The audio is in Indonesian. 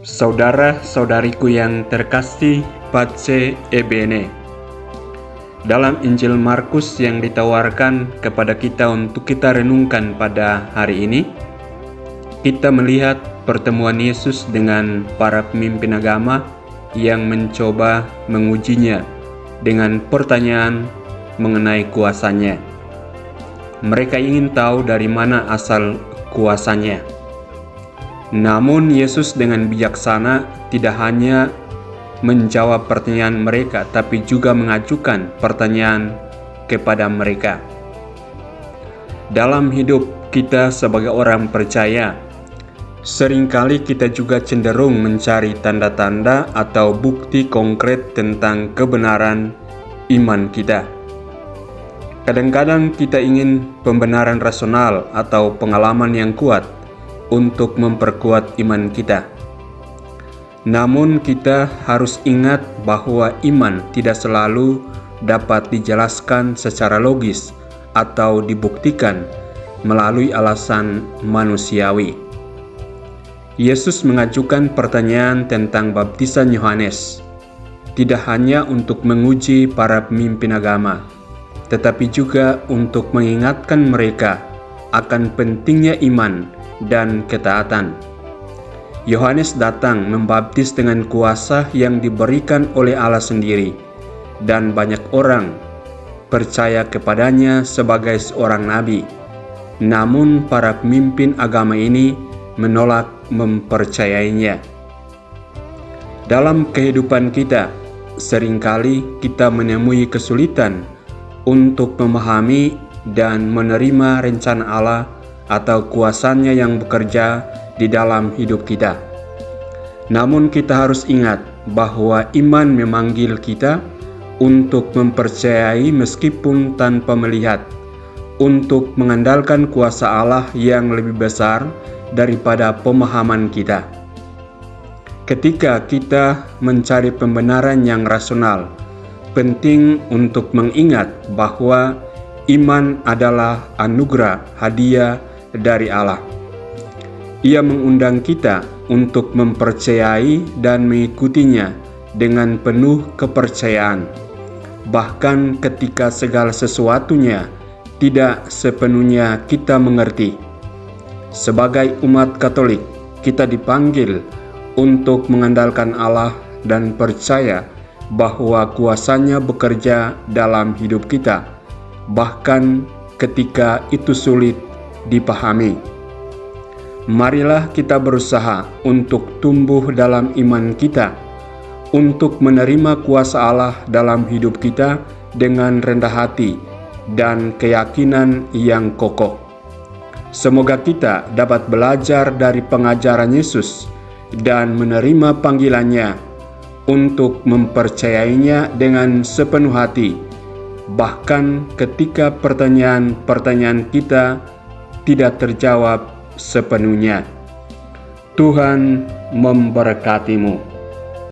Saudara-saudariku yang terkasih, Pace e bene. Dalam Injil Markus yang ditawarkan kepada kita untuk kita renungkan pada hari ini, kita melihat pertemuan Yesus dengan para pemimpin agama yang mencoba mengujinya dengan pertanyaan mengenai kuasanya. Mereka ingin tahu dari mana asal kuasanya. Namun Yesus dengan bijaksana tidak hanya menjawab pertanyaan mereka, tapi juga mengajukan pertanyaan kepada mereka. Dalam hidup kita sebagai orang percaya, seringkali kita juga cenderung mencari tanda-tanda atau bukti konkret tentang kebenaran iman kita. Kadang-kadang kita ingin pembenaran rasional atau pengalaman yang kuat untuk memperkuat iman kita. Namun kita harus ingat bahwa iman tidak selalu dapat dijelaskan secara logis atau dibuktikan melalui alasan manusiawi. Yesus mengajukan pertanyaan tentang baptisan Yohanes, tidak hanya untuk menguji para pemimpin agama, tetapi juga untuk mengingatkan mereka akan pentingnya iman dan ketaatan. Yohanes datang membaptis dengan kuasa yang diberikan oleh Allah sendiri, dan banyak orang percaya kepadanya sebagai seorang nabi. Namun para pemimpin agama ini menolak mempercayainya. Dalam kehidupan kita, seringkali kita menemui kesulitan untuk memahami dan menerima rencana Allah atau kuasanya yang bekerja di dalam hidup kita. Namun kita harus ingat bahwa iman memanggil kita untuk mempercayai meskipun tanpa melihat, untuk mengandalkan kuasa Allah yang lebih besar daripada pemahaman kita. Ketika kita mencari pembenaran yang rasional, penting untuk mengingat bahwa iman adalah anugerah hadiah dari Allah. Ia mengundang kita untuk mempercayai dan mengikutinya dengan penuh kepercayaan, bahkan ketika segala sesuatunya tidak sepenuhnya kita mengerti. Sebagai umat Katolik, kita dipanggil untuk mengandalkan Allah dan percaya bahwa kuasanya bekerja dalam hidup kita, bahkan ketika itu sulit dipahami. Marilah kita berusaha untuk tumbuh dalam iman kita, untuk menerima kuasa Allah dalam hidup kita dengan rendah hati dan keyakinan yang kokoh. Semoga kita dapat belajar dari pengajaran Yesus dan menerima panggilannya untuk mempercayainya dengan sepenuh hati, bahkan ketika pertanyaan-pertanyaan kita tidak terjawab sepenuhnya. Tuhan memberkatimu.